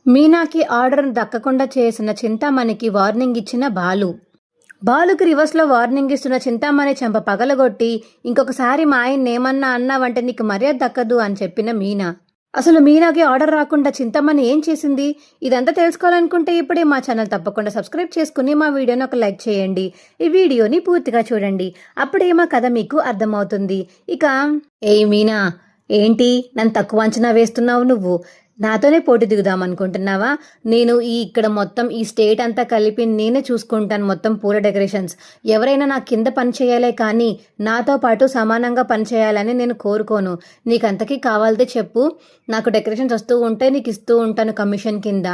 మీనాకి order దక్కకుండా చేసిన చింతామణికి warning ఇచ్చిన బాలు. బాలుకి రివర్స్లో వార్నింగ్ ఇస్తున్న చింతామణి చెంప పగలగొట్టి, ఇంకొకసారి మా ఆయన్ని ఏమన్నా అన్నావంటే నీకు మర్యాద దక్కదు అని చెప్పిన మీనా. అసలు మీనాకి ఆర్డర్ రాకుండా చింతామణి ఏం చేసింది? ఇదంతా తెలుసుకోవాలనుకుంటే ఇప్పుడే మా ఛానల్ తప్పకుండా సబ్స్క్రైబ్ చేసుకుని మా వీడియోని ఒక లైక్ చేయండి. ఈ వీడియోని పూర్తిగా చూడండి, అప్పుడే మా కథ మీకు అర్థమవుతుంది. ఇక మీనా, ఏంటి నన్ను తక్కువ అంచనా వేస్తున్నావు? నువ్వు నాతోనే పోటీ దిగుదామనుకుంటున్నావా? నేను ఇక్కడ మొత్తం ఈ స్టేట్ అంతా కలిపి నేనే చూసుకుంటాను, మొత్తం పూల డెకరేషన్స్. ఎవరైనా నా కింద పని చేయాలే కానీ నాతో పాటు సమానంగా పని చేయాలని నేను కోరుకోను. నీకంతకీ కావాలితే చెప్పు, నాకు డెకరేషన్స్ వస్తూ ఉంటే నీకు ఇస్తూ ఉంటాను కమిషన్ కింద.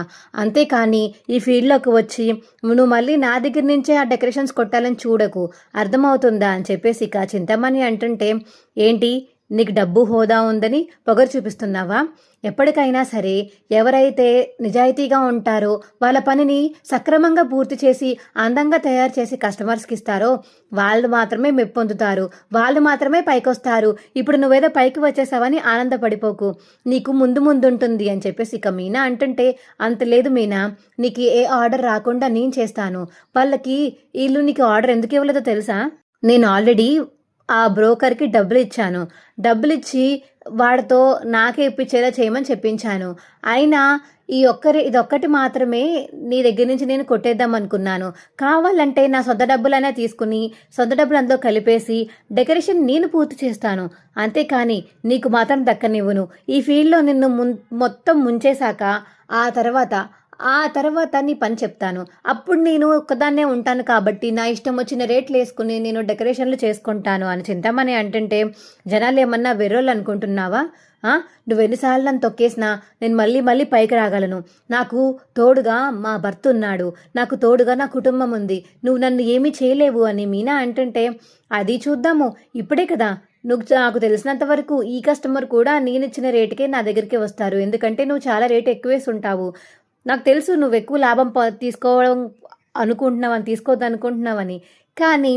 అంతేకాని ఈ ఫీల్డ్లోకి వచ్చి నువ్వు మళ్ళీ నా దగ్గర నుంచే ఆ డెకరేషన్స్ కొట్టాలని చూడకు, అర్థమవుతుందా అని చెప్పేసి ఇక చింతమణి అంటుంటే, ఏంటి నీకు డబ్బు హోదా ఉందని పొగరు చూపిస్తున్నావా? ఎప్పటికైనా సరే ఎవరైతే నిజాయితీగా ఉంటారో, వాళ్ళ పనిని సక్రమంగా పూర్తి చేసి అందంగా తయారు చేసి కస్టమర్స్కి ఇస్తారో వాళ్ళు మాత్రమే మెప్పొందుతారు, వాళ్ళు మాత్రమే పైకొస్తారు. ఇప్పుడు నువ్వేదో పైకి వచ్చేసావని ఆనందపడిపోకు, నీకు ముందు ముందుంటుంది అని చెప్పేసి ఇక మీనా అంటుంటే, అంత లేదు మీనా, నీకు ఏ ఆర్డర్ రాకుండా నేను చేస్తాను. వాళ్ళకి వీళ్ళు నీకు ఆర్డర్ ఎందుకు ఇవ్వలేదో తెలుసా? నేను ఆల్రెడీ ఆ బ్రోకర్కి డబ్బులు ఇచ్చాను, డబ్బులు ఇచ్చి వాడితో నాకే ఇప్పించేలా చేయమని చెప్పించాను. అయినా ఇదొక్కటి మాత్రమే నీ దగ్గర నుంచి నేను కొట్టేద్దాం అనుకున్నాను. కావాలంటే నా సొంత డబ్బులైనా తీసుకుని సొంత డబ్బులు అందులో కలిపేసి డెకరేషన్ నేను పూర్తి చేస్తాను, అంతేకాని నీకు మాత్రం దక్కనివ్వను. ఈ ఫీల్డ్లో నిన్ను మొత్తం ముంచేశాక ఆ తర్వాత నీ పని చెప్తాను. అప్పుడు నేను ఒక్కదాన్నే ఉంటాను కాబట్టి నా ఇష్టం వచ్చిన రేట్లు వేసుకుని నేను డెకరేషన్లు చేసుకుంటాను అని చింతామణి అంటుంటే, జనాలు ఏమన్నా వెర్రోళ్ళు అనుకుంటున్నావా? నువ్వు ఎన్నిసార్లు నన్ను తొక్కేసినా నేను మళ్ళీ పైకి రాగలను. నాకు తోడుగా మా భర్త ఉన్నాడు, నాకు తోడుగా నా కుటుంబం ఉంది, నువ్వు నన్ను ఏమీ చేయలేవు అని మీనా అంటుంటే, అది చూద్దాము, ఇప్పుడే కదా. నాకు తెలిసినంత వరకు ఈ కస్టమర్ కూడా నేనిచ్చిన రేటుకే నా దగ్గరికి వస్తారు, ఎందుకంటే నువ్వు చాలా రేటు ఎక్కువేసి ఉంటావు. నాకు తెలుసు నువ్వు ఎక్కువ లాభం తీసుకోవద్దనుకుంటున్నావని, కానీ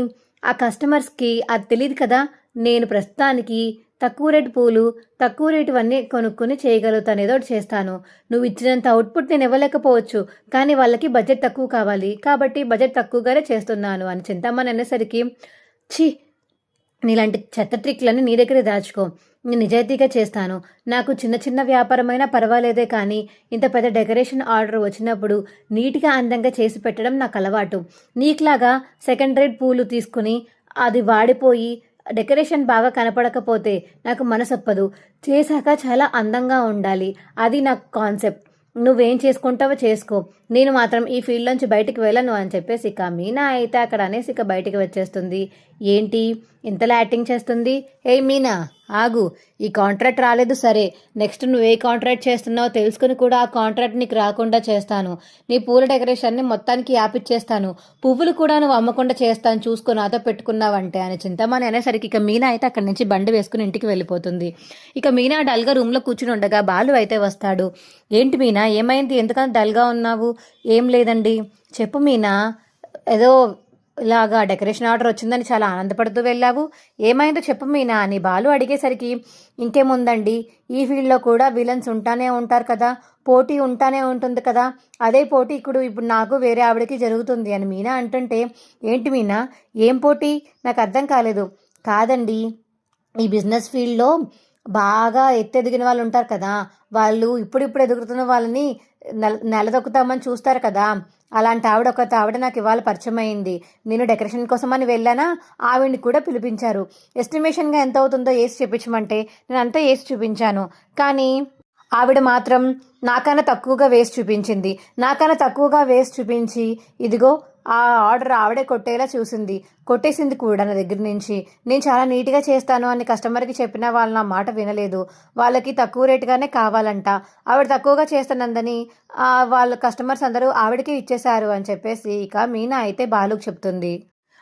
ఆ కస్టమర్స్కి అది తెలియదు కదా. నేను ప్రస్తుతానికి తక్కువ రేటు పూలు, తక్కువ రేటువన్నీ కొనుక్కొని చేయగలుగుతాను, ఏదో ఒకటి చేస్తాను. నువ్వు ఇచ్చినంత అవుట్పుట్ నేను ఇవ్వలేకపోవచ్చు, కానీ వాళ్ళకి బడ్జెట్ తక్కువ కావాలి కాబట్టి బడ్జెట్ తక్కువగానే చేస్తున్నాను అని చింతామణి అనేసరికి, ఛీ, నీలాంటి చెత్త ట్రిక్లన్నీ నీ దగ్గరే దాచుకో, నేను నిజాయితీగా చేస్తాను. నాకు చిన్న వ్యాపారమైనా పర్వాలేదే కానీ ఇంత పెద్ద డెకరేషన్ ఆర్డర్ వచ్చినప్పుడు నీట్గా అందంగా చేసి పెట్టడం నాకు అలవాటు. నీకులాగా సెకండ్ రేట్ పూలు తీసుకుని అది వాడిపోయి డెకరేషన్ బాగా కనపడకపోతే నాకు మనసొప్పదు. చేశాక చాలా అందంగా ఉండాలి, అది నాకు కాన్సెప్ట్. నువ్వేం చేసుకుంటావో చేసుకో, నేను మాత్రం ఈ ఫీల్డ్ నుంచి బయటికి వెళ్ళను అని చెప్పేసి ఇక మీనా అయితే అక్కడ అనేసి ఇక బయటికి వచ్చేస్తుంది. ఏంటి ఇంతలా యాక్టింగ్ చేస్తుంది? మీనా ఆగు, ఈ కాంట్రాక్ట్ రాలేదు సరే, నెక్స్ట్ నువ్వు ఏ కాంట్రాక్ట్ చేస్తున్నావో తెలుసుకుని కూడా ఆ కాంట్రాక్ట్ నీకు రాకుండా చేస్తాను. నీ పూల డెకరేషన్ని మొత్తానికి యాపిచ్చేస్తాను, పువ్వులు కూడా నువ్వు అమ్మకుండా చేస్తాను, చూసుకో నాతో పెట్టుకున్నావంటే అని చింతమని అనేసరికి ఇక మీనా అయితే అక్కడి నుంచి బండి వేసుకుని ఇంటికి వెళ్ళిపోతుంది. ఇక మీనా డల్గా రూమ్లో కూర్చుని ఉండగా బాలు అయితే వస్తాడు. ఏంటి మీనా, ఏమైంది, ఎందుకంత డల్గా ఉన్నావు? ఏం లేదండి, చెప్పు మీనా, ఏదో ఇలాగా డెకరేషన్ ఆర్డర్ వచ్చిందని చాలా ఆనందపడుతూ వెళ్ళావు, ఏమైందో చెప్పు మీనా అని బాలు అడిగేసరికి, ఇంకేముందండి, ఈ ఫీల్డ్లో కూడా విలన్స్ ఉంటానే ఉంటారు కదా, పోటీ ఉంటానే ఉంటుంది కదా, అదే పోటీ ఇప్పుడు నాకు వేరే ఆవిడకి జరుగుతుంది అని మీనా అంటుంటే, ఏంటి మీనా, ఏం పోటీ, నాకు అర్థం కాలేదు. కాదండి, ఈ బిజినెస్ ఫీల్డ్లో బాగా ఎత్తెదిగిన వాళ్ళు ఉంటారు కదా, వాళ్ళు ఇప్పుడు ఎదుగుతున్న వాళ్ళని నెలదొక్కుతామని చూస్తారు కదా, అలాంటి ఆవిడ నాకు ఇవాళ పరిచయం అయింది. నేను డెకరేషన్ కోసం అని వెళ్ళానా, ఆవిడ్ని కూడా పిలిపించారు. ఎస్టిమేషన్గా ఎంత అవుతుందో వేసి చూపించమంటే నేను అంతా వేసి చూపించాను, కానీ ఆవిడ మాత్రం నాకన్నా తక్కువగా వేసి చూపించి ఇదిగో ఆ ఆర్డర్ ఆవిడే కొట్టేసింది కూడా నా దగ్గర నుంచి. నేను చాలా నీట్గా చేస్తాను అని కస్టమర్కి చెప్పిన వాళ్ళు నా మాట వినలేదు, వాళ్ళకి తక్కువ రేటుగానే కావాలంట, ఆవిడ తక్కువగా చేస్తున్నందని వాళ్ళ కస్టమర్స్ అందరూ ఆవిడకే ఇచ్చేశారు అని చెప్పేసి ఇక మీనా అయితే బాలుకు చెప్తుంది.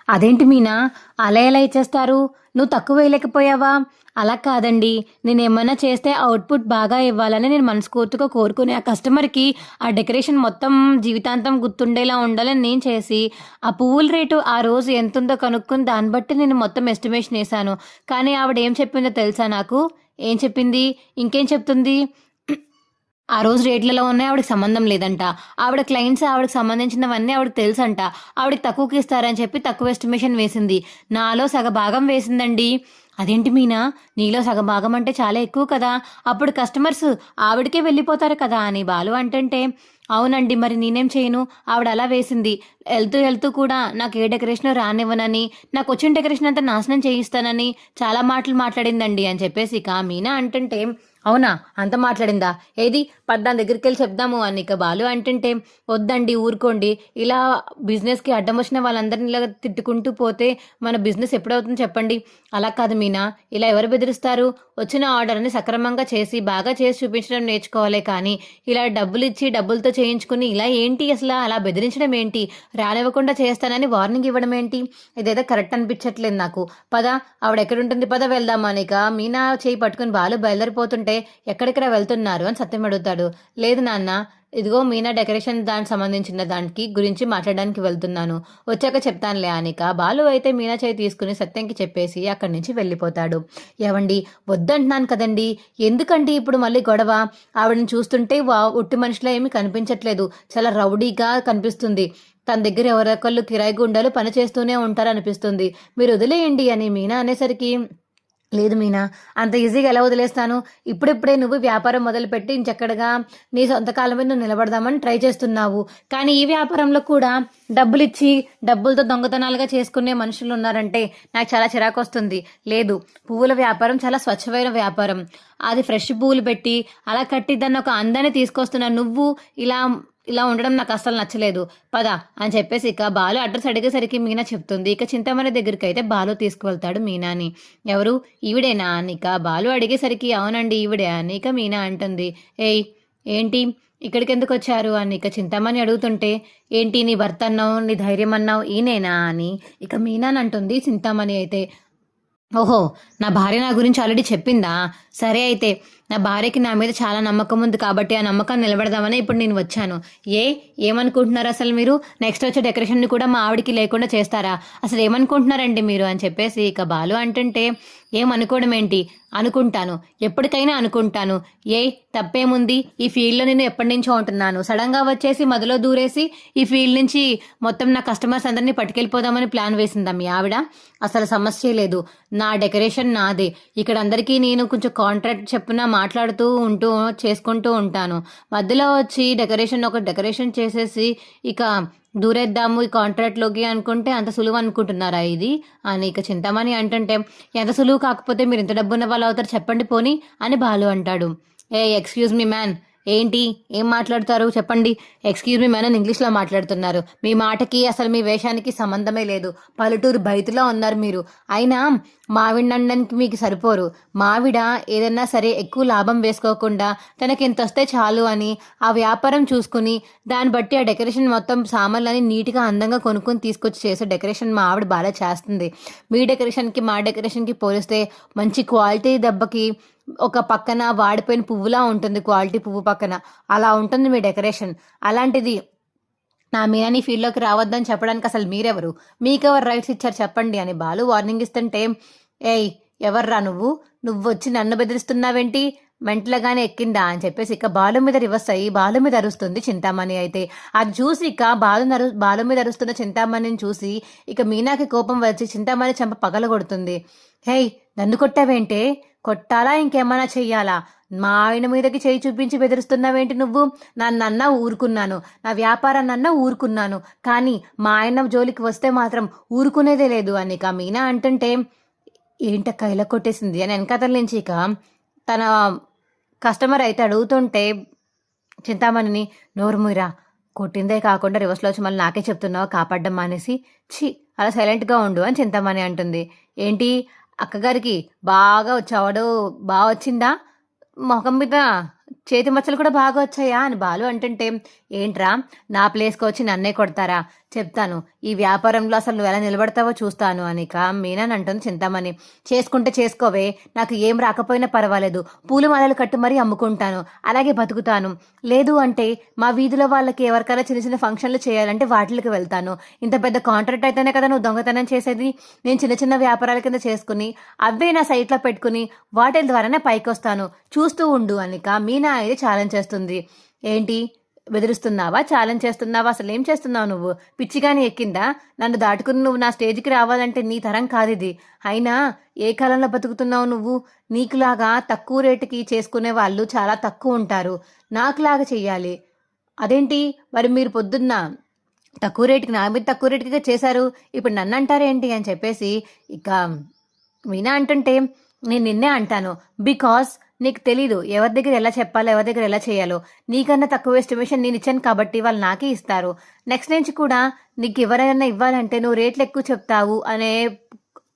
అదేంటి మీనా, అలా ఎలా ఇచ్చేస్తారు, నువ్వు తక్కువ వేయలేకపోయావా? అలా కాదండి, నేనేమన్నా చేస్తే అవుట్పుట్ బాగా ఇవ్వాలని నేను మనస్ఫూర్తిగా కోరుకుని ఆ కస్టమర్కి ఆ డెకరేషన్ మొత్తం జీవితాంతం గుర్తుండేలా ఉండాలని నేను చేసి ఆ పువ్వుల రేటు ఆ రోజు ఎంతుందో కనుక్కుని దాన్ని బట్టి నేను మొత్తం ఎస్టిమేషన్ వేశాను. కానీ ఆవిడ ఏం చెప్పిందో తెలుసా నాకు? ఏం చెప్పింది, ఇంకేం చెప్తుంది, ఆ రోజు రేట్లలో ఉన్నాయి ఆవిడకి సంబంధం లేదంట. ఆవిడ క్లయింట్స్ ఆవిడకి సంబంధించినవన్నీ ఆవిడకి తెలుసంట. ఆవిడకి తక్కువకి ఇస్తారని చెప్పి తక్కువ ఎస్టిమేషన్ వేసింది. నాలో సగభాగం వేసిందండి. అదేంటి మీనా, నీలో సగభాగం అంటే చాలా ఎక్కువ కదా, అప్పుడు కస్టమర్స్ ఆవిడకే వెళ్ళిపోతారు కదా అని బాలు అంటుంటే, అవునండి మరి నేనేం చేయను, ఆవిడ అలా వేసింది. వెళ్తూ వెళ్తూ కూడా నాకు ఏ డెకరేషన్ రానివ్వనని, నాకు వచ్చిన డెకరేషన్ అంతా నాశనం చేయిస్తానని చాలా మాటలు మాట్లాడిందండి అని చెప్పేసి ఇక మీనా అంటుంటే, అవునా అంత మాట్లాడిందా, ఏది పద్దాని దగ్గరికి వెళ్ళి చెప్దాము అని ఇక బాలు అంటుంటే, వద్దండి ఊరుకోండి, ఇలా బిజినెస్కి అడ్డం వచ్చిన వాళ్ళందరినీ ఇలా తిట్టుకుంటూ పోతే మన బిజినెస్ ఎప్పుడవుతుంది చెప్పండి. అలా కాదు మీనా, ఇలా ఎవరు బెదిరిస్తారు, వచ్చిన ఆర్డర్ని సక్రమంగా చేసి బాగా చేసి చూపించడం నేర్చుకోవాలి, కానీ ఇలా డబ్బులు ఇచ్చి డబ్బులతో చేయించుకుని ఇలా ఏంటి అసలు, అలా బెదిరించడం ఏంటి, రానివ్వకుండా చేస్తానని వార్నింగ్ ఇవ్వడం ఏంటి, ఇదేదో కరెక్ట్ అనిపించట్లేదు నాకు. పద ఆవిడ ఎక్కడుంటుంది, పద వెళ్దామని ఇక మీనా చేయి పట్టుకుని బాలు బయలుదేరిపోతుంటే, ఎక్కడెక్కడ వెళ్తున్నారు అని సత్యం అడుగుతాడు. లేదు నాన్న, ఇదిగో మీనా డెకరేషన్ దానికి సంబంధించిన దానికి గురించి మాట్లాడడానికి వెళ్తున్నాను, వచ్చాక చెప్తానులే అనిక బాలు అయితే మీనా చేయి తీసుకుని సత్యంకి చెప్పేసి అక్కడి నుంచి వెళ్ళిపోతాడు. ఏవండి వద్దంటున్నాను కదండి, ఎందుకండి ఇప్పుడు మళ్ళీ గొడవ, ఆవిడని చూస్తుంటే ఉట్టి మనిషిలో ఏమీ కనిపించట్లేదు, చాలా రౌడీగా కనిపిస్తుంది, తన దగ్గర ఎవరొకళ్ళు కిరాయి గుండాలు పని చేస్తూనే ఉంటారు అనిపిస్తుంది, మీరు వదిలేయండి అని మీనా అనేసరికి, లేదు మీనా, అంత ఈజీగా ఎలా వదిలేస్తాను, ఇప్పుడిప్పుడే నువ్వు వ్యాపారం మొదలుపెట్టి ఇంచక్కడగా నీ సొంత కాలం మీద నువ్వు నిలబడదామని ట్రై చేస్తున్నావు, కానీ ఈ వ్యాపారంలో కూడా డబ్బులు ఇచ్చి డబ్బులతో దొంగతనాలుగా చేసుకునే మనుషులు ఉన్నారంటే నాకు చాలా చిరాకు వస్తుంది. లేదు, పువ్వుల వ్యాపారం చాలా స్వచ్ఛమైన వ్యాపారం, అది ఫ్రెష్ పువ్వులు పెట్టి అలా కట్టి దాన్ని ఒక అందాన్ని తీసుకొస్తున్నా, నువ్వు ఇలా ఇలా ఉండడం నాకు అస్సలు నచ్చలేదు, పద అని చెప్పేసి ఇక బాలు అడ్రస్ అడిగేసరికి మీనా చెప్తుంది. ఇక చింతామణి దగ్గరికి అయితే బాలు తీసుకువెళ్తాడు మీనాని. ఎవరు, ఈవిడేనా అని ఇక బాలు అడిగేసరికి, అవునండి ఈవిడే అని ఇక మీనా అంటుంది. ఏయ్ ఏంటి ఇక్కడికి ఎందుకు వచ్చారు అని ఇక చింతామణి అడుగుతుంటే, ఏంటి నీ భర్త అన్నావు, నీ ధైర్యం అన్నావు, ఈయనేనా అని ఇక మీనాని అంటుంది చింతామణి అయితే. ఓహో, నా భార్య నా గురించి ఆల్రెడీ చెప్పిందా, సరే అయితే నా భార్యకి నా మీద చాలా నమ్మకం ఉంది కాబట్టి ఆ నమ్మకాన్ని నిలబెడదామని ఇప్పుడు నేను వచ్చాను. ఏమనుకుంటున్నారు అసలు మీరు, నెక్స్ట్ వచ్చే డెకరేషన్ని కూడా మా ఆవిడికి లేకుండా చేస్తారా, అసలు ఏమనుకుంటున్నారండి మీరు అని చెప్పేసి ఇక బాలు అంటుంటే, ఏమనుకోవడం ఏంటి, అనుకుంటాను, ఎప్పటికైనా అనుకుంటాను, తప్పేముంది, ఈ ఫీల్డ్లో నేను ఎప్పటి నుంచో ఉంటున్నాను, సడన్గా వచ్చేసి మొదలో దూరేసి ఈ ఫీల్డ్ నుంచి మొత్తం నా కస్టమర్స్ అందరినీ పట్టుకెళ్ళిపోదామని ప్లాన్ వేసిందా మీ ఆవిడ, అసలు సమస్య లేదు, నా డెకరేషన్ నాదే, ఇక్కడ అందరికీ నేను కొంచెం కాంట్రాక్ట్ చెప్పున మాట్లాడుతూ చేసుకుంటూ ఉంటాను, మధ్యలో వచ్చి డెకరేషన్ చేసేసి ఇక దూరేద్దాము ఈ కాంట్రాక్ట్లోకి అనుకుంటే అంత సులువు అనుకుంటున్నారా ఇది అని ఇక చింతామణి అంటుంటే, ఎంత సులువు కాకపోతే మీరు ఇంత డబ్బున్న వాళ్ళు అవుతారు చెప్పండి పోనీ అని బాలు అంటాడు. ఎక్స్క్యూజ్ మీ మ్యాన్, ఏంటి ఏం మాట్లాడతారు చెప్పండి, ఎక్స్క్యూజ్ మీ మ్యాన్ అని ఇంగ్లీష్లో మాట్లాడుతున్నారు, మీ మాటకి అసలు మీ వేషానికి సంబంధమే లేదు, పల్లెటూరు బయటలో ఉన్నారు మీరు, అయినా మావిడ అనడానికి మీకు సరిపోరు, మావిడ ఏదన్నా సరే ఎక్కువ లాభం వేసుకోకుండా తనకి ఎంత వస్తే చాలు అని ఆ వ్యాపారం చూసుకుని దాన్ని బట్టి ఆ డెకరేషన్ మొత్తం సామాన్లని నీట్గా అందంగా కొనుక్కొని తీసుకొచ్చి చేసే డెకరేషన్ మా ఆవిడ బాగా చేస్తుంది, మీ డెకరేషన్కి మా డెకరేషన్కి పోలిస్తే మంచి క్వాలిటీ దెబ్బకి ఒక పక్కన వాడిపోయిన పువ్వులా ఉంటుంది, క్వాలిటీ పువ్వు పక్కన అలా ఉంటుంది మీ డెకరేషన్, అలాంటిది నా మీనాని ఫీల్డ్లోకి రావద్దని చెప్పడానికి అసలు మీరెవరు, మీకెవరు రైట్స్ ఇచ్చారు చెప్పండి అని బాలు వార్నింగ్ ఇస్తుంటే, ఎవర్రా నువ్వు వచ్చి నన్ను బెదిరిస్తున్నావేంటి, మెంటలుగానే ఎక్కిందా అని చెప్పేసి ఇక బాలు మీద రివర్స్ అయ్యి బాలు మీద అరుస్తుంది చింతామణి అయితే. అది చూసి ఇక బాలు మీద అరుస్తున్న చింతామణిని చూసి ఇక మీనాకి కోపం వచ్చి చింతామణి చెంప పగలగొడుతుంది. నన్ను కొట్టావేంటే, కొట్టాలా ఇంకేమైనా చెయ్యాలా, మా ఆయన మీదకి చేయి చూపించి బెదిరిస్తున్నావేంటి నువ్వు, నన్నన్నా ఊరుకున్నాను, నా వ్యాపారాన్నన్నా ఊరుకున్నాను, కానీ మా ఆయన జోలికి వస్తే మాత్రం ఊరుకునేదే లేదు అని ఇక మీనా అంటుంటే, ఏంటక్క ఇలా కొట్టేసింది అని వెనకాతల నుంచి ఇక తన కస్టమర్ అయితే అడుగుతుంటే చింతామణిని, నోరుమురా, కొట్టిందే కాకుండా రివర్స్లో వచ్చి మళ్ళీ నాకే చెప్తున్నావు కాపాడ్డం మానేసి, అలా సైలెంట్గా ఉండు అని చింతామణి అంటుంది. ఏంటి అక్కగారికి బాగా వచ్చావాడు, బాగా వచ్చిందా, మొఖం మీద చేతి మచ్చలు కూడా బాగా వచ్చాయా అని బాలు అంటుంటే, ఏంట్రా నా ప్లేస్కి వచ్చి నన్నే కొడతారా, చెప్తాను ఈ వ్యాపారంలో అసలు నువ్వు ఎలా నిలబడతావో చూస్తాను అని ఇక మీనాని అంటుంది చింతామణి. చేసుకుంటే చేసుకోవే, నాకు ఏం రాకపోయినా పర్వాలేదు, పూలు మాలలు కట్టు మరీ అమ్ముకుంటాను, అలాగే బతుకుతాను, లేదు అంటే మా వీధిలో వాళ్ళకి ఎవరికైనా చిన్న చిన్న ఫంక్షన్లు చేయాలంటే వాటికి వెళ్తాను, ఇంత పెద్ద కాంట్రాక్ట్ అయితేనే కదా నువ్వు దొంగతనం చేసేది, నేను చిన్న చిన్న వ్యాపారాల కింద చేసుకుని అవే నా సైట్లో పెట్టుకుని వాటి ద్వారానే పైకి వస్తాను, చూస్తూ ఉండు అనిక మీనా అయితే ఛాలెంజ్ చేస్తుంది. ఏంటి, బెదిరిస్తున్నావా, ఛాలెంజ్ చేస్తున్నావా, అసలు ఏం చేస్తున్నావు నువ్వు? పిచ్చిగాని ఎక్కిందా? నన్ను దాటుకుని నువ్వు నా స్టేజ్కి రావాలంటే నీ తరం కాదు ఇది. అయినా ఏ కాలంలో బతుకుతున్నావు నువ్వు? నీకులాగా తక్కువ రేటుకి చేసుకునే వాళ్ళు చాలా తక్కువ ఉంటారు. నాకులాగా చెయ్యాలి. అదేంటి మరి, మీరు పొద్దున్న తక్కువ రేటుకి, నా మీద తక్కువ రేటుగా చేశారు, ఇప్పుడు నన్ను అంటారేంటి అని చెప్పేసి ఇక మీనా అంటుంటే, నేను నిన్నే అంటాను. బికాస్ నీకు తెలీదు ఎవరి దగ్గర ఎలా చెప్పాలో, ఎవరి దగ్గర ఎలా చేయాలో. నీకన్నా తక్కువ ఎస్టిమేషన్ నేను ఇచ్చాను కాబట్టి వాళ్ళు నాకే ఇస్తారు. నెక్స్ట్ నుంచి కూడా నీకు ఎవరైనా ఇవ్వాలంటే నువ్వు రేట్లు ఎక్కువ చెప్తావు అనే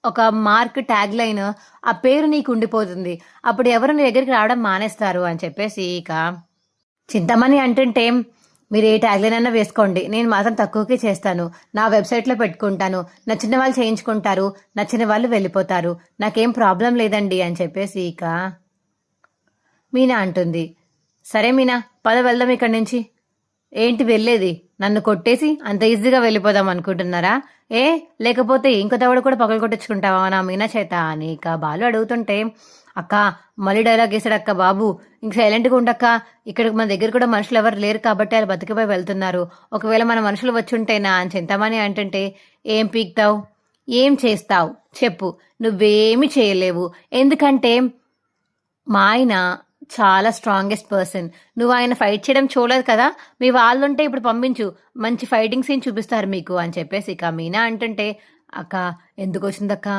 ఒక మార్క్ ట్యాగ్ లైన్, ఆ పేరు నీకు ఉండిపోతుంది. అప్పుడు ఎవరు నీ దగ్గరికి రావడం మానేస్తారు అని చెప్పేసి ఇక చింతమని అంటుంటే, మీరు ఏ ట్యాగ్లైన్ అన్నా వేసుకోండి, నేను మాత్రం తక్కువకే చేస్తాను. నా వెబ్సైట్లో పెట్టుకుంటాను. నచ్చిన వాళ్ళు చేయించుకుంటారు, నచ్చిన వాళ్ళు వెళ్ళిపోతారు. నాకేం ప్రాబ్లం లేదండి అని చెప్పేసి ఇక మీనా అంటుంది. సరే మీనా, పద వెళ్దాం ఇక్కడి నుంచి. ఏంటి వెళ్ళేది? నన్ను కొట్టేసి అంత ఈజీగా వెళ్ళిపోదాం అనుకుంటున్నారా? లేకపోతే ఇంకో దవడ కూడా పగలు కొట్టించుకుంటావా నా మీనా చేత అని ఇక బాలు అడుగుతుంటే, అక్క మళ్ళీ డైలాగ్ వేసాడక్క బాబు, ఇంక సైలెంట్గా ఉండక్క. ఇక్కడ మన దగ్గర కూడా మనుషులు ఎవరు లేరు కాబట్టి వాళ్ళు బతికిపోయి వెళ్తున్నారు. ఒకవేళ మన మనుషులు వచ్చి ఉంటేనా అని చింతమని అంటుంటే, ఏం పీక్తావు, ఏం చేస్తావు చెప్పు? నువ్వేమి చేయలేవు. ఎందుకంటే మా ఆయన చాలా స్ట్రాంగెస్ట్ పర్సన్. నువ్వు ఆయన ఫైట్ చేయడం చూడలేదు కదా, మీ వాళ్ళు ఉంటే ఇప్పుడు పంపించు, మంచి ఫైటింగ్ సీన్ చూపిస్తారు మీకు అని చెప్పేసి ఇక మీనా అంటుంటే, అక్క ఎందుకు వచ్చిందక్క,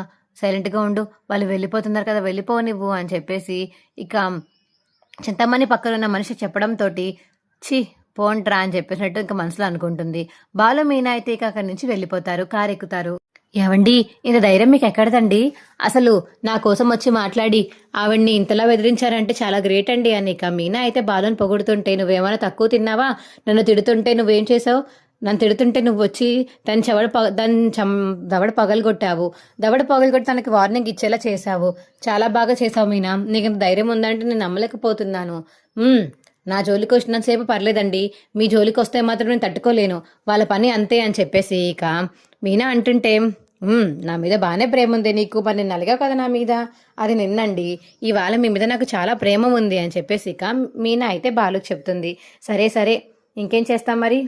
సైలెంట్గా ఉండు, వాళ్ళు వెళ్ళిపోతున్నారు కదా, వెళ్ళిపోనివ్వు అని చెప్పేసి ఇక చింతమని పక్కన ఉన్న మనిషి చెప్పడంతో ఛీ పోంట్రా అని చెప్పేసినట్టు ఇంకా మనసులో అనుకుంటుంది. బాలు మీనా అయితే ఇక అక్కడి నుంచి వెళ్ళిపోతారు, కారు ఎక్కుతారు. ఏవండి, ఇంత ధైర్యం మీకు ఎక్కడదండి? అసలు నా కోసం వచ్చి మాట్లాడి ఆవిడ్ని ఇంతలా బెదిరించారంటే చాలా గ్రేట్ అండి అని ఇక మీనా అయితే బాలుని పొగుడుతుంటే, నువ్వేమైనా తక్కువ తిన్నావా? నన్ను తిడుతుంటే నువ్వేం చేసావు? నన్ను తిడుతుంటే నువ్వు వచ్చి దవడ పగలగొట్టావు. దవడ పగలగొట్టి తనకి వార్నింగ్ ఇచ్చేలా చేశావు. చాలా బాగా చేసావు మీనా. నీకు ఇంత ధైర్యం ఉందంటే నేను నమ్మలేకపోతున్నాను. నా జోలికి వచ్చినంతసేపు పర్లేదండి, మీ జోలికి వస్తే మాత్రం నేను తట్టుకోలేను. వాళ్ళ పని అంతే అని చెప్పేసి ఇక మీనా అంటుంటే, నా మీద బాగానే ప్రేమ ఉంది నీకు, మరి నేను అలిగా కదా నా మీద, అది నిన్నండి. ఇవాళ మీ మీద నాకు చాలా ప్రేమ ఉంది అని చెప్పేసి ఇక మీనా అయితే బాలుకి చెప్తుంది. సరే సరే, ఇంకేం చేస్తాం మరి,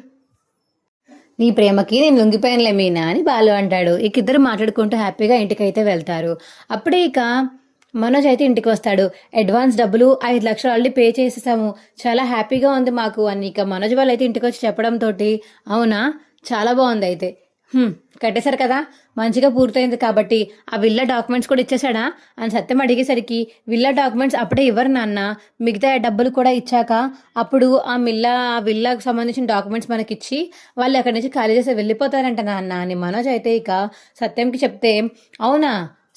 నీ ప్రేమకి నేను లొంగిపోయానులే మీనా అని బాలు అంటాడు. ఇక ఇద్దరు మాట్లాడుకుంటూ హ్యాపీగా ఇంటికైతే వెళ్తారు. అప్పుడే ఇక మనోజ్ అయితే ఇంటికి వస్తాడు. అడ్వాన్స్ డబ్బులు 5 లక్షలు ఆల్రెడీ పే చేసేసాము, చాలా హ్యాపీగా ఉంది మాకు అని ఇక మనోజ్ వాళ్ళు అయితే ఇంటికి వచ్చి చెప్పడంతో, అవునా చాలా బాగుంది అయితే, కట్టేశారు కదా, మంచిగా పూర్తయింది కాబట్టి ఆ విల్లా డాక్యుమెంట్స్ కూడా ఇచ్చేసాడా అని సత్యం అడిగేసరికి, విల్లా డాక్యుమెంట్స్ అప్పుడే ఇవ్వరు నాన్న, మిగతా డబ్బులు కూడా ఇచ్చాక అప్పుడు ఆ విల్లాకు సంబంధించిన డాక్యుమెంట్స్ మనకిచ్చి వాళ్ళు అక్కడి నుంచి ఖాళీ చేసి వెళ్ళిపోతారంట నాన్న అని మనోజ్ అయితే ఇక సత్యంకి చెప్తే, అవునా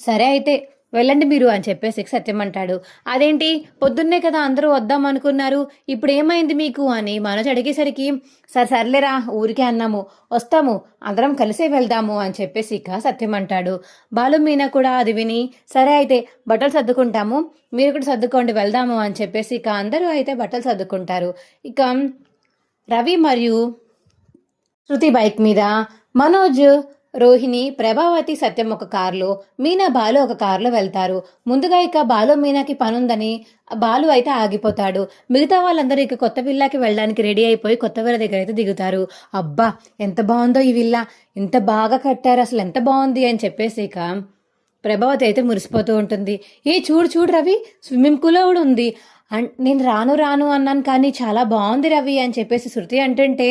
సరే అయితే వెళ్ళండి మీరు అని చెప్పేసి సత్యం అంటాడు. అదేంటి పొద్దున్నే కదా అందరూ వద్దాం అనుకున్నారు, ఇప్పుడు ఏమైంది మీకు అని మనోజ్ అడిగేసరికి, సర్లేరా ఊరికే అన్నాము, వస్తాము, అందరం కలిసే వెళ్దాము అని చెప్పేసి ఇక సత్యం అంటాడు. బాలు మీనా కూడా అది విని, సరే అయితే బట్టలు సర్దుకుంటాము, మీరు కూడా సర్దుకోండి వెళ్దాము అని చెప్పేసి ఇక అందరూ అయితే బట్టలు సర్దుకుంటారు. ఇక రవి మరియు శృతి బైక్ మీద, మనోజ్, రోహిణి, ప్రభావతి, సత్యం ఒక కారులో, మీనా బాలు ఒక కారులో వెళ్తారు. ముందుగా ఇక బాలు మీనాకి పనుందని బాలు అయితే ఆగిపోతాడు. మిగతా వాళ్ళందరూ ఇక కొత్త విల్లాకి వెళ్ళడానికి రెడీ అయిపోయి కొత్త విల్ల దగ్గర అయితే దిగుతారు. అబ్బా ఎంత బాగుందో ఈ విల్లా, ఇంత బాగా కట్టారు, అసలు ఎంత బాగుంది అని చెప్పేసి ఇక ప్రభావతి అయితే మురిసిపోతూ ఉంటుంది. చూడు రవి, స్విమ్మింగ్ పూల్ కూడా ఉంది. నేను రాను అన్నాను కానీ చాలా బాగుంది రవి అని చెప్పేసి శృతి అంటుంటే,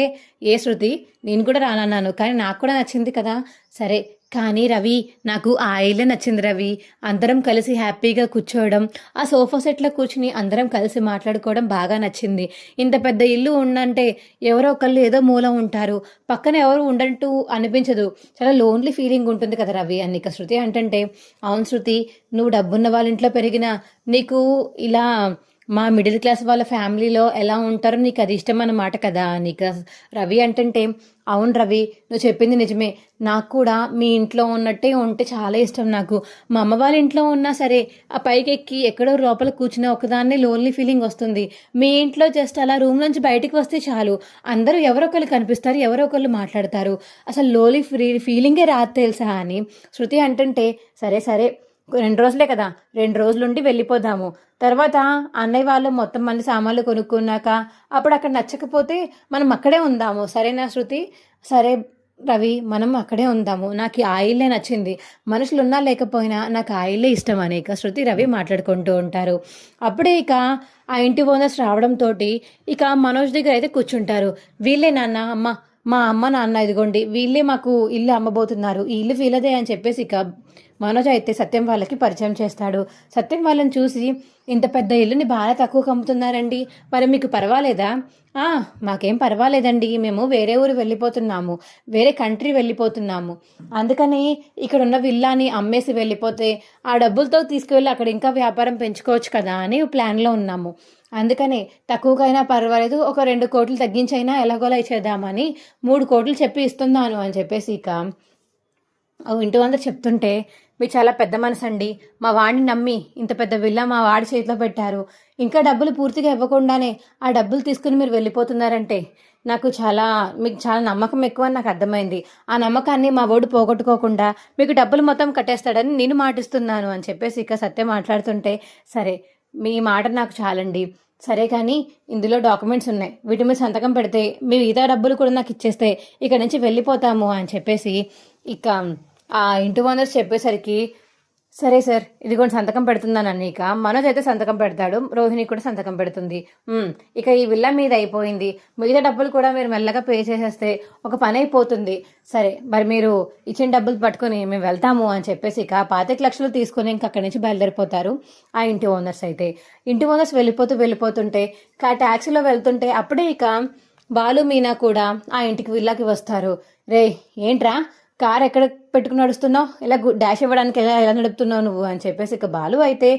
ఏ శృతి, నేను కూడా రానన్నాను కానీ నాకు కూడా నచ్చింది కదా. సరే కానీ రవి, నాకు ఆ ఇల్లే నచ్చింది రవి. అందరం కలిసి హ్యాపీగా కూర్చోవడం, ఆ సోఫా సెట్లో కూర్చుని అందరం కలిసి మాట్లాడుకోవడం బాగా నచ్చింది. ఇంత పెద్ద ఇల్లు ఉండంటే ఎవరో ఒకళ్ళు ఏదో మూల ఉంటారు, పక్కన ఎవరు ఉండటూ అనిపించదు, చాలా లోన్లీ ఫీలింగ్ ఉంటుంది కదా రవి అని ఇక శృతి అంటుంటే, అవును శృతి, నువ్వు డబ్బున్న వాళ్ళ ఇంట్లో పెరిగినా నీకు ఇలా మా మిడిల్ క్లాస్ వాళ్ళ ఫ్యామిలీలో ఎలా ఉంటారో నీకు అది ఇష్టం అన్నమాట కదా నీకు రవి అంటుంటే, అవును రవి, నువ్వు చెప్పింది నిజమే, నాకు కూడా మీ ఇంట్లో ఉన్నట్టే ఉంటే చాలా ఇష్టం. నాకు మా అమ్మ వాళ్ళ ఇంట్లో ఉన్నా సరే ఆ పైకి ఎక్కి ఎక్కడో లోపల కూర్చున్న ఒకదాన్నే లోన్లీ ఫీలింగ్ వస్తుంది. మీ ఇంట్లో జస్ట్ అలా రూమ్ నుంచి బయటికి వస్తే చాలు, అందరూ ఎవరొకళ్ళు కనిపిస్తారు, ఎవరొకళ్ళు మాట్లాడతారు, అసలు లోన్లీ ఫీలింగే రాదు తెలుసా అని శృతి అంటుంటే, సరే 2 రోజులే కదా, 2 రోజులుండి వెళ్ళిపోదాము. తర్వాత అన్నయ్య వాళ్ళు మొత్తం మంది సామాన్లు కొనుక్కున్నాక అప్పుడు అక్కడ నచ్చకపోతే మనం అక్కడే ఉందాము. సరేనా శృతి? సరే రవి, మనం అక్కడే ఉందాము. నాకు ఆ ఇల్లే నచ్చింది. మనుషులున్నా లేకపోయినా నాకు ఆ ఇల్లే ఇష్టం అని ఇక శృతి రవి మాట్లాడుకుంటూ ఉంటారు. అప్పుడే ఇక ఆ ఇంటి ఓనర్స్ రావడంతో ఇక మనోజ్ దగ్గర అయితే కూర్చుంటారు. వీళ్ళే నాన్న అమ్మ, మా అమ్మ నాన్న ఇదిగోండి, వీళ్ళే మాకు ఇల్లు అమ్మబోతున్నారు, ఈ ఇల్లు వీళ్ళదే అని చెప్పేసి ఇక మనోజ్ అయితే సత్యం వాళ్ళకి పరిచయం చేస్తాడు. సత్యం వాళ్ళని చూసి, ఇంత పెద్ద ఇల్లుని బాగా తక్కువకు అమ్ముతున్నారండి, మరి మీకు పర్వాలేదా? మాకేం పర్వాలేదండి, మేము వేరే ఊరు వెళ్ళిపోతున్నాము, వేరే కంట్రీ వెళ్ళిపోతున్నాము, అందుకని ఇక్కడ ఉన్న విల్లాని అమ్మేసి వెళ్ళిపోతే ఆ డబ్బులతో తీసుకువెళ్ళి అక్కడ ఇంకా వ్యాపారం పెంచుకోవచ్చు కదా అని ప్లాన్లో ఉన్నాము. అందుకని తక్కువకైనా పర్వాలేదు, ఒక 2 కోట్లు తగ్గించైనా ఎలాగోలా ఇచ్చేద్దామని 3 కోట్లు చెప్పి ఇస్తున్నాను అని చెప్పేసి ఇక ఇంటి అందరు చెప్తుంటే, మీరు చాలా పెద్ద మనసు అండి, మా వాడిని నమ్మి ఇంత పెద్ద విల్లా మా వాడి చేతిలో పెట్టారు, ఇంకా డబ్బులు పూర్తిగా ఇవ్వకుండానే ఆ డబ్బులు తీసుకుని మీరు వెళ్ళిపోతున్నారంటే మీకు చాలా నమ్మకం ఎక్కువ అని నాకు అర్థమైంది. ఆ నమ్మకాన్ని మా వాడు పోగొట్టుకోకుండా మీకు డబ్బులు మొత్తం కట్టేస్తాడని నేను మాటిస్తున్నాను అని చెప్పేసి ఇక సత్యం మాట్లాడుతుంటే, సరే మీ మాట నాకు చాలండి, సరే కానీ ఇందులో డాక్యుమెంట్స్ ఉన్నాయి, వీటి మీద సంతకం పెడితే మీ మిగతా డబ్బులు కూడా నాకు ఇచ్చేస్తే ఇక్కడ నుంచి వెళ్ళిపోతాము అని చెప్పేసి ఇక ఆ ఇంటి ఓనర్స్ చెప్పేసరికి, సరే సార్ ఇదిగోండి సంతకం పెడుతున్నాను ఇక మనోజ్ అయితే సంతకం పెడతాడు, రోహిణి కూడా సంతకం పెడుతుంది. ఇక ఈ విల్లా మీద అయిపోయింది, మిగతా డబ్బులు కూడా మీరు మెల్లగా పే చేసేస్తే ఒక పని అయిపోతుంది. సరే మరి మీరు ఇచ్చిన డబ్బులు పట్టుకుని మేము వెళ్తాము అని చెప్పేసి ఇక 25 లక్షలు తీసుకుని ఇంక అక్కడి నుంచి బయలుదేరిపోతారు ఆ ఇంటి ఓనర్స్ అయితే. ఇంటి ఓనర్స్ వెళ్ళిపోతుంటే ట్యాక్సీలో వెళ్తుంటే అప్పుడే ఇక బాలు మీనా కూడా ఆ ఇంటికి విల్లాకి వస్తారు. రే ఏంట్రా కార్ ఎక్కడ పెట్టుకుని నడుస్తున్నావు, ఇలా డాష్ ఇవ్వడానికి ఎలా నడుపుతున్నావు నువ్వు అని చెప్పేసి ఇక బాలు అయితే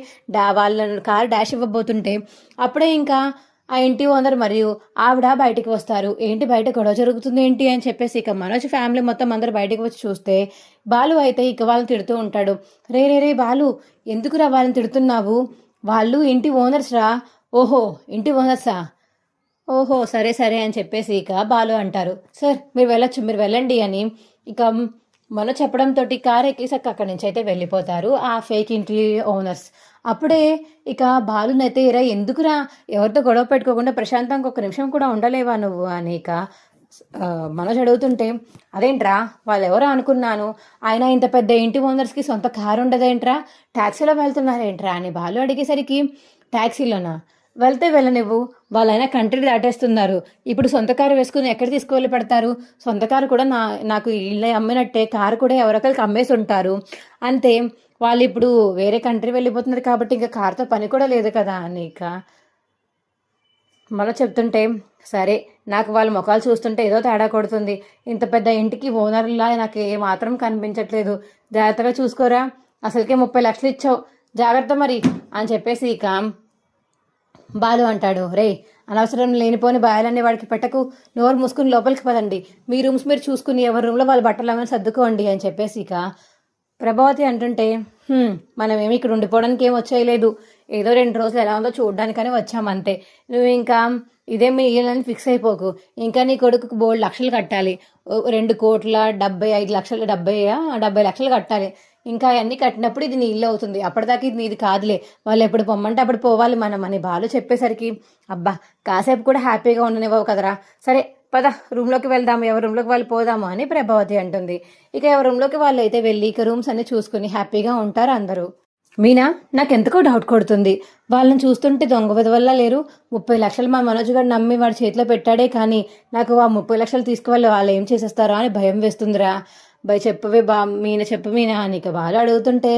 వాళ్ళ కార్ డాష్ ఇవ్వబోతుంటే అప్పుడే ఇంకా ఆ ఇంటి ఓనర్ మరియు ఆవిడ బయటికి వస్తారు. ఏంటి బయట గొడవ జరుగుతుంది ఏంటి అని చెప్పేసి ఇక మనోజ్ ఫ్యామిలీ మొత్తం అందరు బయటకు వచ్చి చూస్తే బాలు అయితే ఇక వాళ్ళని తిడుతూ ఉంటాడు. రే బాలు, ఎందుకురా వాళ్ళని తిడుతున్నావు, వాళ్ళు ఇంటి ఓనర్స్ రా. ఓహో ఇంటి ఓనర్సా, ఓహో సరే అని చెప్పేసి ఇక బాలు అంటారు. సార్ మీరు వెళ్ళండి అని ఇక మనం చెప్పడంతో కార్ ఎక్కేసాక అక్కడి నుంచి అయితే వెళ్ళిపోతారు ఆ ఫేక్ ఇంటి ఓనర్స్. అప్పుడే ఇక బాలునైతే ఇరా ఎందుకురా ఎవరితో గొడవ పెట్టుకోకుండా ప్రశాంతంగా 1 నిమిషం కూడా ఉండలేవా నువ్వు అని ఇక మనోజ్ అడుగుతుంటే, అదేంట్రా వాళ్ళు ఎవరో అనుకున్నాను, ఆయన ఇంత పెద్ద ఇంటి ఓనర్స్కి సొంత కారు ఉండదేంట్రా, ట్యాక్సీలో వెళ్తున్నారేంట్రా అని బాలు అడిగేసరికి, ట్యాక్సీలోనా, వెళ్తే వెళ్ళనివ్వు, వాళ్ళైనా కంట్రీ దాటేస్తున్నారు, ఇప్పుడు సొంత కారు వేసుకుని ఎక్కడ తీసుకువెళ్ళి పెడతారు, సొంత కారు కూడా నాకు ఇళ్ళ అమ్మినట్టే కారు కూడా ఎవరికరికి అమ్మేసి ఉంటారు, అంతే, వాళ్ళు ఇప్పుడు వేరే కంట్రీ వెళ్ళిపోతున్నారు కాబట్టి ఇంకా కారుతో పని కూడా లేదు కదా అని ఇక మనం చెప్తుంటే, సరే నాకు వాళ్ళ ముఖాలు చూస్తుంటే ఏదో తేడా కొడుతుంది, ఇంత పెద్ద ఇంటికి ఓనర్లా నాకు ఏమాత్రం కనిపించట్లేదు, జాగ్రత్తగా చూసుకోరా, అసలుకే 30 లక్షలు ఇచ్చావు, జాగ్రత్త మరి అని చెప్పేసి ఇక బాలు అంటాడు. రే అనవసరం లేనిపోని బాయలన్నీ వాడికి పెట్టకు, నోరు మూసుకుని లోపలికి పదండి, మీ రూమ్స్ మీరు చూసుకుని ఎవరి రూమ్లో వాళ్ళ బట్టలు ఏమైనా సర్దుకోండి అని చెప్పేసి ఇక ప్రభావతి అంటుంటే, మనమేమి ఇక్కడ ఉండిపోవడానికి ఏం వచ్చేయలేదు, ఏదో 2 రోజులు ఎలా ఉందో చూడడానికని వచ్చామంతే, నువ్వు ఇంకా ఇదే మీ ఇల్లని ఫిక్స్ అయిపోకు, ఇంకా నీ కొడుకుకు 3 లక్షలు కట్టాలి, 2,75,70 లక్షలు కట్టాలి, ఇంకా అవన్నీ కట్టినప్పుడు ఇది నీ ఇల్లు అవుతుంది, అప్పటిదాకా ఇది నీది కాదులే, వాళ్ళు ఎప్పుడు పొమ్మంటే అప్పుడు పోవాలి మనం అని బాలు చెప్పేసరికి, అబ్బా కాసేపు కూడా హ్యాపీగా ఉండనివ్వవు కదరా, సరే పద రూమ్లోకి వెళ్దాము, ఎవరి రూమ్లోకి వాళ్ళు పోదాము అని ప్రభావతి అంటుంది. ఇక ఎవరి రూమ్లోకి వాళ్ళు అయితే వెళ్ళి ఇక రూమ్స్ అన్ని చూసుకుని హ్యాపీగా ఉంటారు అందరూ. మీనా నాకెందుకో డౌట్ కొడుతుంది, వాళ్ళని చూస్తుంటే దొంగ విధవల్లా లేరు, 30 లక్షలు మా మనోజ్ గారు నమ్మి వాడి చేతిలో పెట్టాడే కానీ నాకు ఆ 30 లక్షలు తీసుకువెళ్ళి వాళ్ళు ఏం చేసేస్తారో అని భయం వేస్తుందిరా, చెప్పవే చెప్పు మీనా అని ఇక వాళ్ళు అడుగుతుంటే,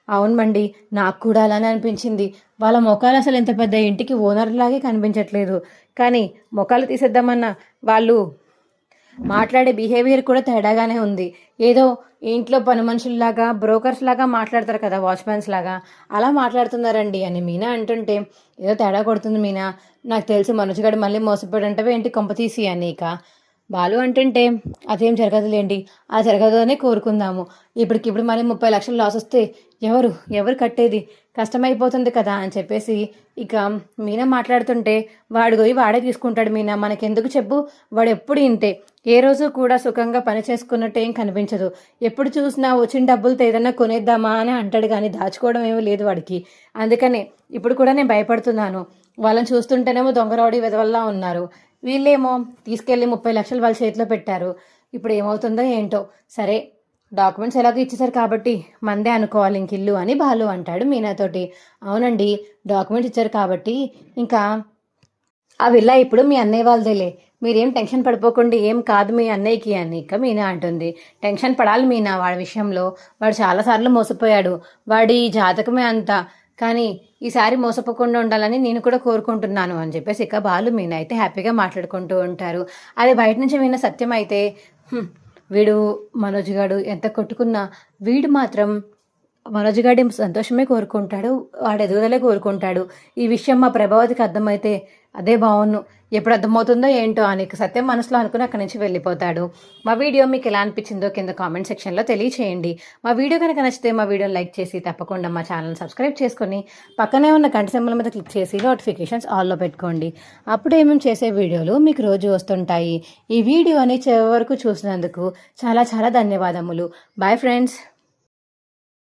అవునండి నాకు కూడా అలానే అనిపించింది, వాళ్ళ ముఖాలు అసలు ఇంత పెద్ద ఇంటికి ఓనర్లాగే కనిపించట్లేదు, కానీ ముఖాలు తీసేద్దామన్నా వాళ్ళు మాట్లాడే బిహేవియర్ కూడా తేడాగానే ఉంది, ఏదో ఇంట్లో పని మనుషుల్లాగా బ్రోకర్స్ లాగా మాట్లాడతారు కదా, వాచ్మెన్స్ లాగా అలా మాట్లాడుతున్నారండి అని మీనా అంటుంటే, ఏదో తేడా కొడుతుంది మీనా, నాకు తెలిసి మనోజ్ గారు మళ్ళీ మోసపోయాడంటే ఏంటి కొంప తీసి అని ఇక బాలు అంటుంటే, అదేం జరగదులేండి, ఆ జరగదు అనే కోరుకుందాము, ఇప్పటికిప్పుడు మరి 30 లక్షలు లాస్ వస్తే ఎవరు కట్టేది, కష్టమైపోతుంది కదా అని చెప్పేసి ఇక మీనా మాట్లాడుతుంటే వాడు పోయి వాడే తీసుకుంటాడు మీనా, మనకెందుకు చెప్పు, వాడు ఎప్పుడు ఇంతే, ఏ రోజు కూడా సుఖంగా పని చేసుకున్నట్టు ఏం కనిపించదు, ఎప్పుడు చూసినా వచ్చిన డబ్బులతో ఏదైనా కొనేద్దామా అని అంటాడు కానీ దాచుకోవడం ఏమీ లేదు వాడికి. అందుకనే ఇప్పుడు కూడా నేను భయపడుతున్నాను. వాళ్ళని చూస్తుంటేనేమో దొంగ రౌడీ వెదవల్లా ఉన్నారు, వీళ్ళేమో తీసుకెళ్ళి 30 లక్షలు వాళ్ళ చేతిలో పెట్టారు. ఇప్పుడు ఏమవుతుందో ఏంటో. సరే డాక్యుమెంట్స్ ఎలాగో ఇచ్చేసారు కాబట్టి మందే అనుకోవాలి ఇంక ఇల్లు అని బాలు అంటాడు మీనాతోటి. అవునండి, డాక్యుమెంట్స్ ఇచ్చారు కాబట్టి ఇంకా ఆ విల్లా ఇప్పుడు మీ అన్నయ్య వాళ్ళదేలే, మీరేం టెన్షన్ పడిపోకండి, ఏం కాదు మీ అన్నయ్యకి అని ఇక మీనా అంటుంది. టెన్షన్ పడాలి మీనా, వాడి విషయంలో వాడు చాలాసార్లు మోసపోయాడు, వాడి జాతకమే అంతా, కానీ ఈసారి మోసపోకుండా ఉండాలని నేను కూడా కోరుకుంటున్నాను అని చెప్పేసి ఇక బాలు మీనా అయితే హ్యాపీగా మాట్లాడుకుంటూ ఉంటారు. అది బయట నుంచి విన్న సత్యం అయితే వీడు మనోజ్ గాడు ఎంత కొట్టుకున్నా వీడు మాత్రం మనోజ్ గాడి సంతోషమే కోరుకుంటాడు, వాడు ఎదుగుదలే కోరుకుంటాడు. ఈ విషయం మా ప్రభావతికి అర్థమైతే అదే బాగున్ను, ఎప్పుడు అర్థమవుతుందో ఏంటో అని సత్యం మనసులో అనుకుని అక్కడి నుంచి వెళ్ళిపోతాడు. మా వీడియో మీకు ఎలా అనిపించిందో కింద కామెంట్ సెక్షన్లో తెలియచేయండి. మా వీడియో కనుక నచ్చితే మా వీడియోని లైక్ చేసి తప్పకుండా మా ఛానల్ సబ్స్క్రైబ్ చేసుకొని పక్కనే ఉన్న గంట సింబల్ మీద క్లిక్ చేసి నోటిఫికేషన్స్ ఆల్లో పెట్టుకోండి. అప్పుడే మేము చేసే వీడియోలు మీకు రోజు వస్తుంటాయి. ఈ వీడియోని చివరి వరకు చూసినందుకు చాలా చాలా ధన్యవాదములు. Bye friends.